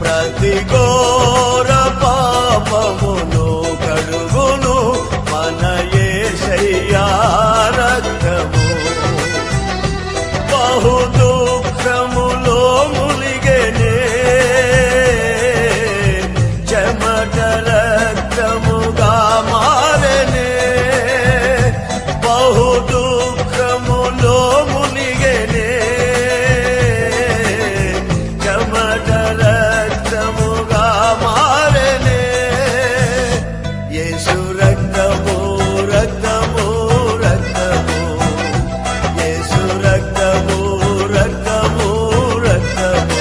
ప్రతి ఘోర పాపమును కడుగును మన యేసయ్యా రక్తము. బహు దుఃఖములో ములిగెనే చెమట రక్తముగా మారెనే. బహు దుఃఖములో ములిగెనే చెమట రక్తముగా మారెనే. యేసు రక్తము రక్తము రక్తము, యేసు రక్తము రక్తము రక్తము.